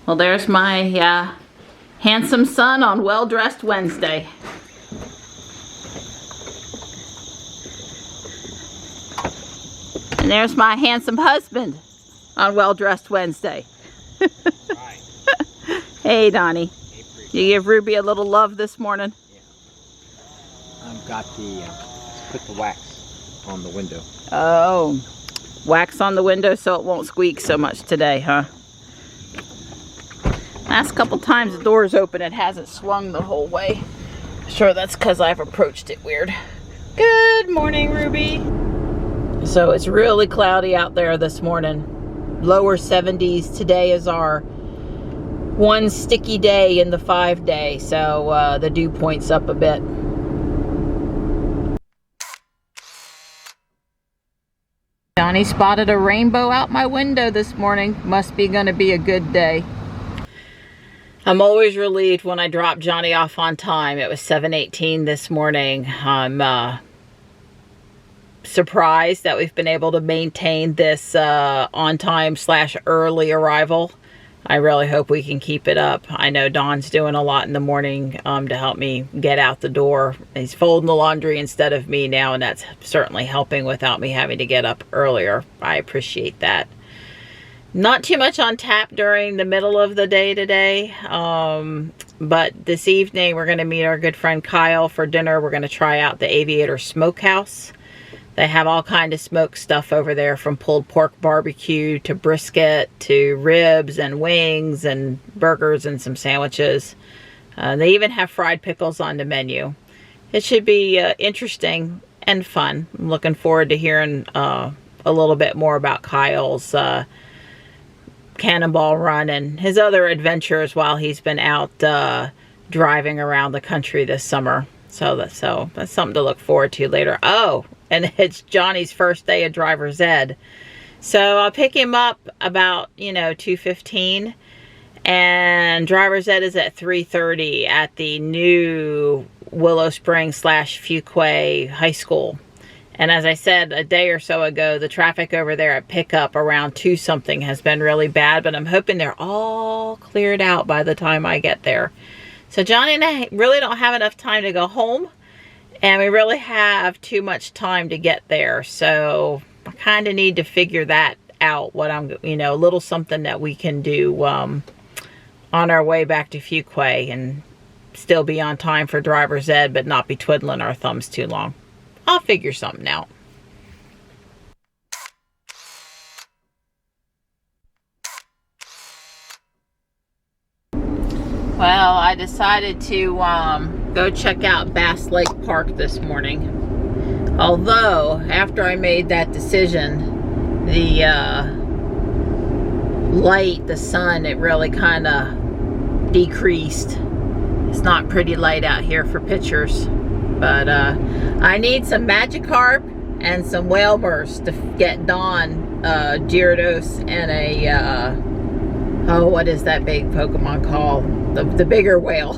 Well, there's my handsome son on Well-Dressed Wednesday. And there's my handsome husband on Well-Dressed Wednesday. Hi. Hey, Donnie. Hey, You give Ruby a little love this morning? Yeah. I've got the, put the wax on the window. Oh, wax on the window so it won't squeak so much today, huh? Last couple times the door's open, it hasn't swung the whole way. Sure, that's because I've approached it weird. Good morning, Ruby. So it's really cloudy out there this morning. Lower 70s. Today is our one sticky day in the 5-day, so the dew point's up a bit. Johnny spotted a rainbow out my window this morning. Must be going to be a good day. I'm always relieved when I drop Johnny off on time. It was 7:18 this morning. I'm surprised that we've been able to maintain this on-time / early arrival. I really hope we can keep it up. I know Don's doing a lot in the morning to help me get out the door. He's folding the laundry instead of me now, and that's certainly helping without me having to get up earlier. I appreciate that. Not too much on tap during the middle of the day today, but this evening we're going to meet our good friend Kyle for dinner. We're going to try out the Aviator Smokehouse. They have all kind of smoked stuff over there, from pulled pork barbecue to brisket to ribs and wings and burgers and some sandwiches. They even have fried pickles on the menu. It should be interesting and fun. I'm looking forward to hearing a little bit more about Kyle's cannonball run and his other adventures while he's been out driving around the country this summer. So that's something to look forward to later. Oh, and it's Johnny's first day of driver's ed. So I'll pick him up about, 2:15, and driver's ed is at 3:30 at the new Willow Spring / Fuquay High School. And as I said a day or so ago, the traffic over there at pickup around 2 something has been really bad, but I'm hoping they're all cleared out by the time I get there. So Johnny and I really don't have enough time to go home, and we really have too much time to get there. So I kind of need to figure that out, what I'm, a little something that we can do on our way back to Fuquay and still be on time for driver's ed, but not be twiddling our thumbs too long. I'll figure something out. Well, I decided to go check out Bass Lake Park this morning. Although, after I made that decision, the light, the sun, it really kind of decreased. It's not pretty light out here for pictures. But I need some Magikarp and some whalers to get Dawn Gyarados and a what is that big Pokemon called? The bigger whale.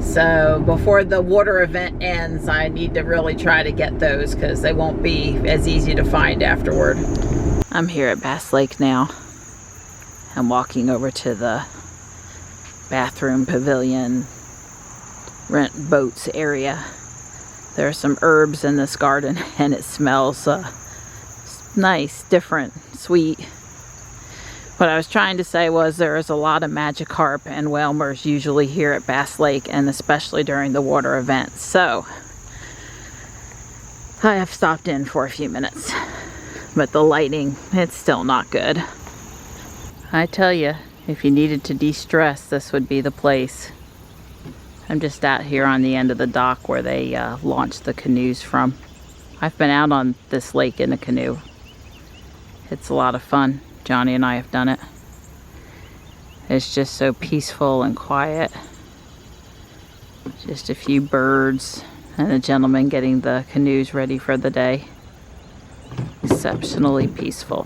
So before the water event ends, I need to really try to get those, because they won't be as easy to find afterward. I'm here at Bass Lake now. I'm walking over to the bathroom pavilion, rent boats area. There are some herbs in this garden, and it smells nice, different, sweet. What I was trying to say was there is a lot of Magikarp and whalers usually here at Bass Lake, and especially during the water events. So I have stopped in for a few minutes, but the lighting, it's still not good. I tell you, if you needed to de-stress, this would be the place. I'm just out here on the end of the dock where they launched the canoes from. I've been out on this lake in a canoe. It's a lot of fun. Johnny and I have done it. It's just so peaceful and quiet. Just a few birds and a gentleman getting the canoes ready for the day. Exceptionally peaceful.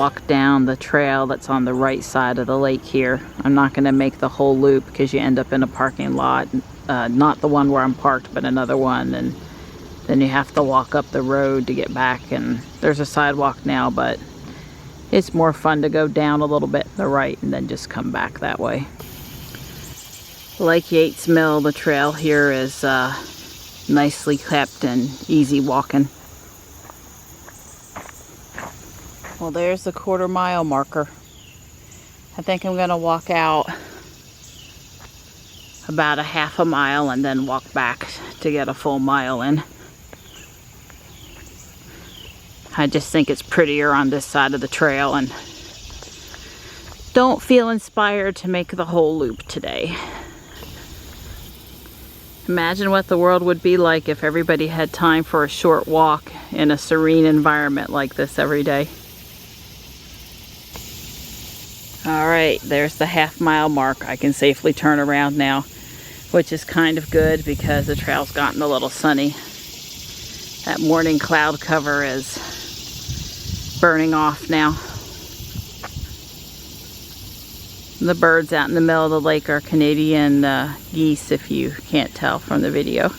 walk down the trail that's on the right side of the lake here. I'm not going to make the whole loop because you end up in a parking lot. Not the one where I'm parked, but another one. And then you have to walk up the road to get back. And there's a sidewalk now, but it's more fun to go down a little bit to the right and then just come back that way. Like Yates Mill, the trail here is nicely kept and easy walking. Well, there's the 1/4 mile marker. I think I'm gonna walk out about a 1/2 mile and then walk back to get a full mile in. I just think it's prettier on this side of the trail and don't feel inspired to make the whole loop today. Imagine what the world would be like if everybody had time for a short walk in a serene environment like this every day. All right, there's the 1/2 mile mark. I can safely turn around now, which is kind of good because the trail's gotten a little sunny. That morning cloud cover is burning off now. The birds out in the middle of the lake are Canadian geese, if you can't tell from the video.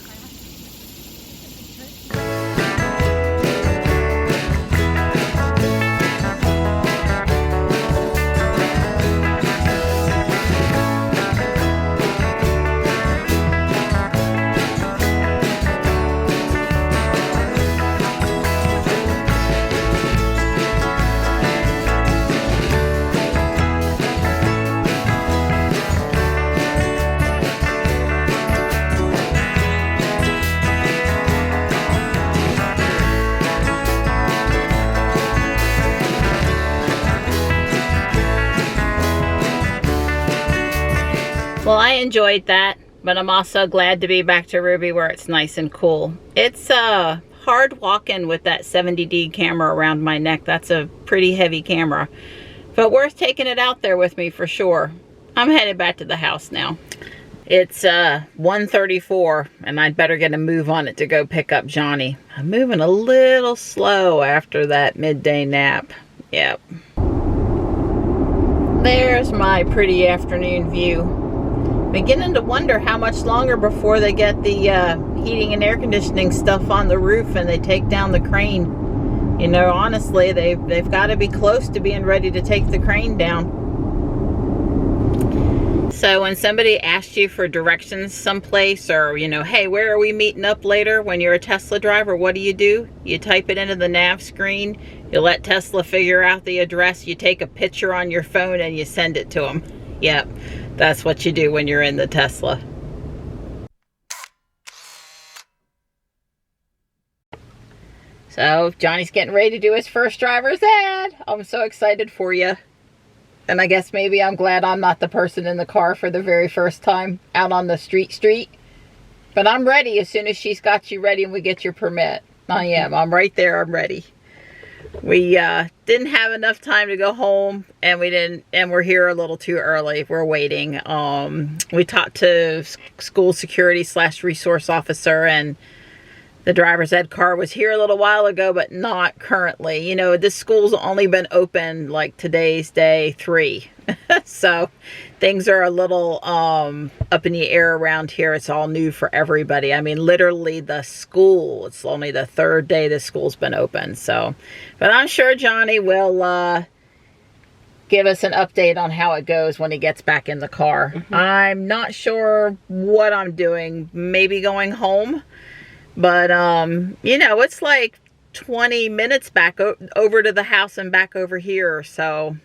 Well, I enjoyed that, but I'm also glad to be back to Ruby where it's nice and cool. It's hard walking with that 70D camera around my neck. That's a pretty heavy camera, but worth taking it out there with me for sure. I'm headed back to the house now. It's 1:34 and I'd better get a move on it to go pick up Johnny. I'm moving a little slow after that midday nap. Yep. There's my pretty afternoon view. Beginning to wonder how much longer before they get the heating and air conditioning stuff on the roof and they take down the crane. You know, honestly, they've got to be close to being ready to take the crane down. So when somebody asks you for directions someplace, or, you know, hey, where are we meeting up later, when you're a Tesla driver, what do? You type it into the nav screen, you let Tesla figure out the address, you take a picture on your phone and you send it to them. Yep, that's what you do when you're in the Tesla. So Johnny's getting ready to do his first driver's ed. I'm so excited for you. And I guess maybe I'm glad I'm not the person in the car for the very first time out on the street. But I'm ready as soon as she's got you ready and we get your permit. I am. I'm right there. I'm ready. We didn't have enough time to go home, and we're here a little too early. We're waiting. We talked to school security / resource officer, and the driver's ed car was here a little while ago, but not currently. You know, this school's only been open like today's day 3. So things are a little up in the air around here. It's all new for everybody. I mean, literally the school, it's only the 3rd day the school's been open. So, but I'm sure Johnny will give us an update on how it goes when he gets back in the car. Mm-hmm. I'm not sure what I'm doing. Maybe going home. But, you know, it's like 20 minutes back over to the house and back over here. So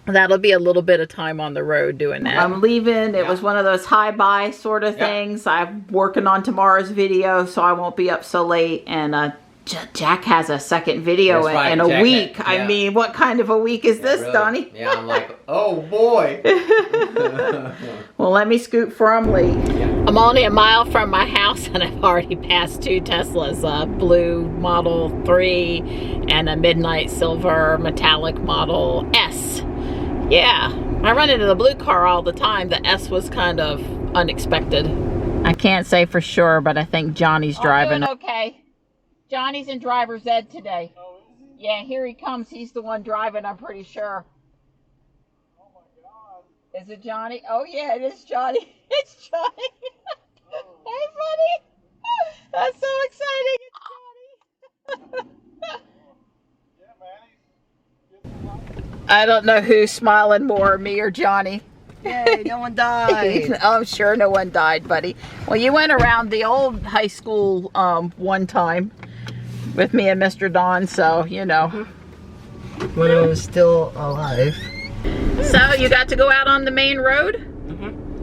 that'll be a little bit of time on the road doing that. I'm leaving. It was one of those hi-bye sort of things. I'm working on tomorrow's video, so I won't be up so late. And Jack has a second video in a week. I mean, what kind of a week is this, really? Donnie? Yeah, I'm like, oh boy. Well, let me scoot for him late. Yeah. I'm only a mile from my house and I've already passed 2 Teslas, a blue Model 3 and a midnight silver metallic Model S. Yeah, I run into the blue car all the time. The S was kind of unexpected. I can't say for sure, but I think Johnny's driving. Okay. Johnny's in driver's ed today. Yeah, here he comes. He's the one driving, I'm pretty sure. Oh my God. Is it Johnny? Oh yeah, it is Johnny. It's Johnny. Hey, buddy. That's so exciting. It's Johnny. Yeah, man. He's getting I don't know who's smiling more, me or Johnny. Yay, no one died. I'm sure no one died, buddy. Well, you went around the old high school one time with me and Mr. Don, so you know. When I was still alive. So you got to go out on the main road?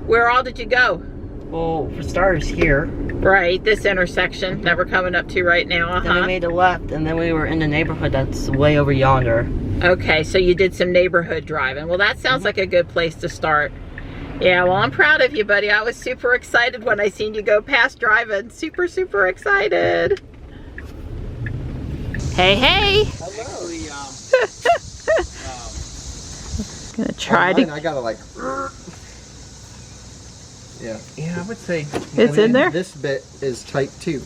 Where all did you go? Well, for starters, here. Right, this intersection that we're coming up to right now. Then we made a left, and then we were in the neighborhood that's way over yonder. Okay, so you did some neighborhood driving. Well, that sounds like a good place to start. Yeah, well, I'm proud of you, buddy. I was super excited when I seen you go past driving. Super, super excited. Hey, hey. Hello. Gonna try to. I gotta like. Yeah. Yeah, I would say It's in there? This bit is tight too.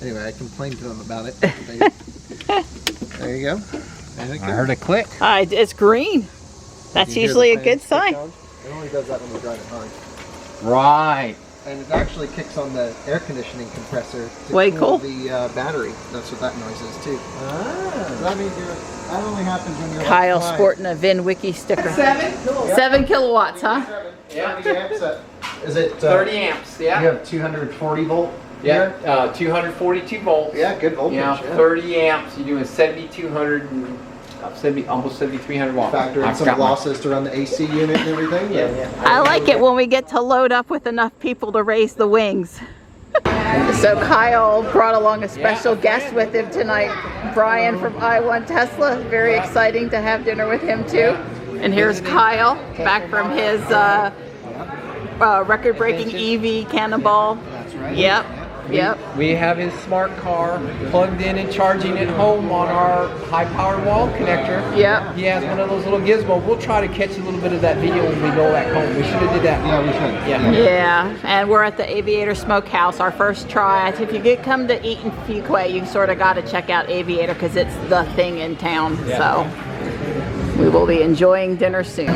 Anyway, I complained to them about it. There you go. And it I heard a click. It's green. That's You hear usually the a good fan sign. kick on? It only does that when we drive it hard. Right. And it actually kicks on the air conditioning compressor to Way cool cool. the battery. That's what that noise is too. Ah. That means that only happens when you're Kyle like sporting a VinWiki sticker. 7? 7 kilowatts, huh? Yeah. 30 amps. Is it 30 amps, You yeah. have 240 volt. Yeah, here? 242 volts. Yeah, good voltage. Yeah, Yeah. 30 amps. You're doing 7,200 and 70, almost 7,300 watts. Factor in I've some got my- losses to run the AC unit and everything. Yeah. I like it when we get to load up with enough people to raise the wings. So Kyle brought along a special guest with him tonight, Brian from I1 Tesla. Very exciting to have dinner with him too. And here's Kyle back from his record-breaking EV Cannonball. That's right. Yep, yep. We have his smart car plugged in and charging at home on our high power wall connector. Yep. He has one of those little gizmos. We'll try to catch a little bit of that video when we go back home. We should have did that. Yeah, we should. Yeah. Yeah, and we're at the Aviator Smokehouse, our first try. If you come to eat in Fuquay, you sort of got to check out Aviator because it's the thing in town. So we will be enjoying dinner soon.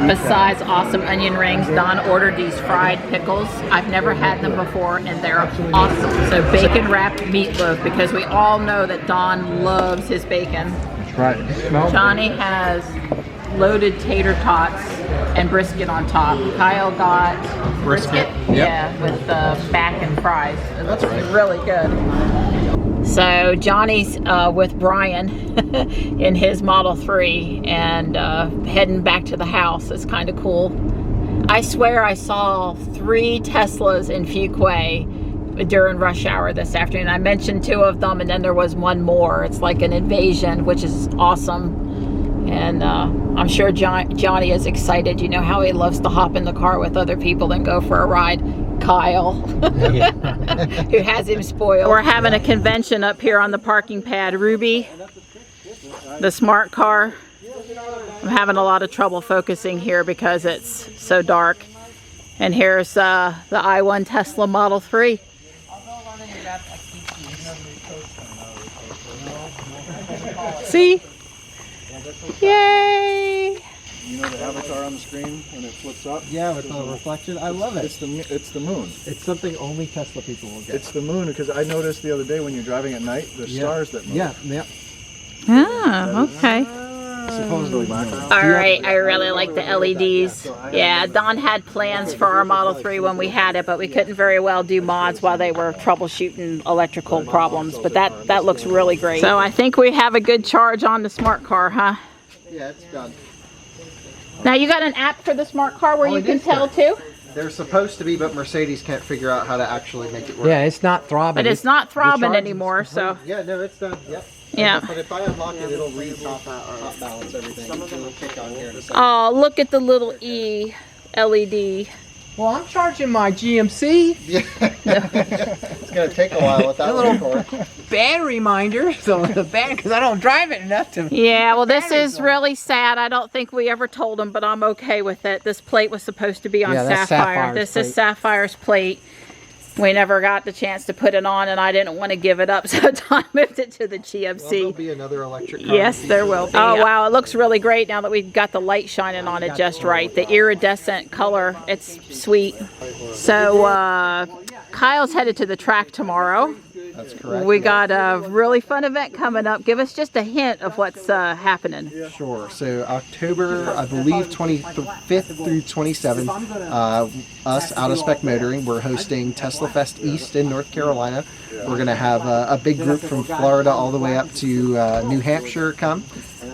Besides awesome onion rings, Don ordered these fried pickles. I've never had them before and they're awesome. So bacon wrapped meatloaf because we all know that Don loves his bacon. That's right. Smell. Johnny has loaded tater tots and brisket on top. Kyle got brisket, yeah, with back and fries. It looks really good. So Johnny's with Brian in his Model 3 and heading back to the house. It's kind of cool. I swear I saw 3 Teslas in Fuquay during rush hour this afternoon. I mentioned 2 of them and then there was one more. It's like an invasion, which is awesome. And I'm sure Johnny is excited. You know how he loves to hop in the car with other people and go for a ride. Kyle, who has him spoiled. We're having a convention up here on the parking pad. Ruby, the smart car. I'm having a lot of trouble focusing here because it's so dark. And here's the I1 Tesla Model 3. See? Yay! You know the avatar on the screen when it flips up? Yeah, with the reflection. I love it. It's the moon. It's something only Tesla people will get. It's the moon because I noticed the other day when you're driving at night, there's stars that move. Yeah. Ah, okay. Supposedly background. All right, I really like the LEDs. Yeah, Don had plans for our Model 3 when we had it, but we couldn't very well do mods while they were troubleshooting electrical problems. But that looks really great. So I think we have a good charge on the smart car, huh? Yeah, it's done. Now you got an app for the smart car where Oh, you it can is tell done. too? They're supposed to be, but Mercedes can't figure out how to actually make it work. Yeah, it's not throbbing. But it's not throbbing charge is anymore, so Yeah, no, it's done. Yep. yeah. But if I unlock it, it'll top balance everything. Some of them will kick on here in a second. Oh, look at the little E LED. Well, I'm charging my GMC. Yeah. It's going to take a while with that little cord. Battery reminder, so the bad because I don't drive it enough to. Yeah, well this is really sad. I don't think we ever told him, but I'm okay with it. This plate was supposed to be on Yeah, that's Sapphire. Sapphire's This plate. is Sapphire's plate. We never got the chance to put it on, and I didn't want to give it up, so Don moved it to the GMC. Well, there'll be another electric car. Yes, there will be. Oh, wow, it looks really great now that we've got the light shining on it just right. The iridescent color, it's sweet. So, Kyle's headed to the track tomorrow. That's correct. We got a really fun event coming up. Give us just a hint of what's happening. Sure. So October, I believe, 25th through 27th, us Out of Spec Motoring, we're hosting Tesla Fest East in North Carolina. We're going to have a big group from Florida all the way up to New Hampshire come,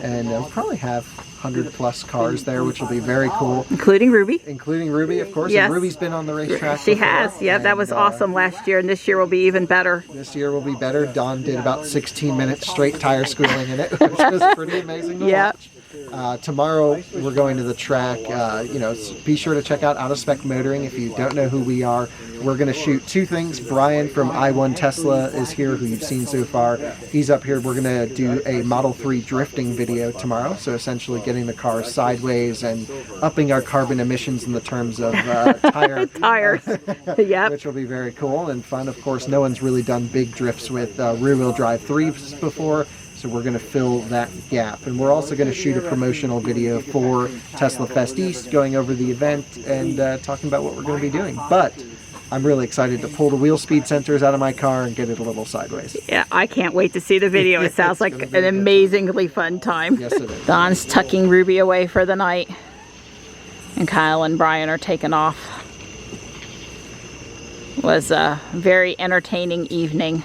and we'll probably have 100+ cars there, which will be very cool. Including Ruby. Including Ruby, of course. Yes. And Ruby's been on the racetrack She before, has. Yeah, that was awesome last year, and this year will be even better. This year will be better. Dawn did about 16 minutes straight tire squealing in it, which was pretty amazing to watch. Tomorrow we're going to the track. Be sure to check out Out of Spec Motoring. If you don't know who we are, we're going to shoot two things. Brian from I1 Tesla is here, who you've seen so far. He's up here. We're going to do a Model 3 drifting video tomorrow. So essentially getting the car sideways and upping our carbon emissions in the terms of tires. Yep. Which will be very cool and fun. Of course, no one's really done big drifts with rear-wheel drive 3s before. So we're going to fill that gap. And we're also going to shoot a promotional video for Tesla Fest East, going over the event and talking about what we're going to be doing. But I'm really excited to pull the wheel speed sensors out of my car and get it a little sideways. Yeah, I can't wait to see the video. It sounds like an amazingly fun time. Yes, it is. Don's tucking Ruby away for the night. And Kyle and Brian are taking off. It was a very entertaining evening.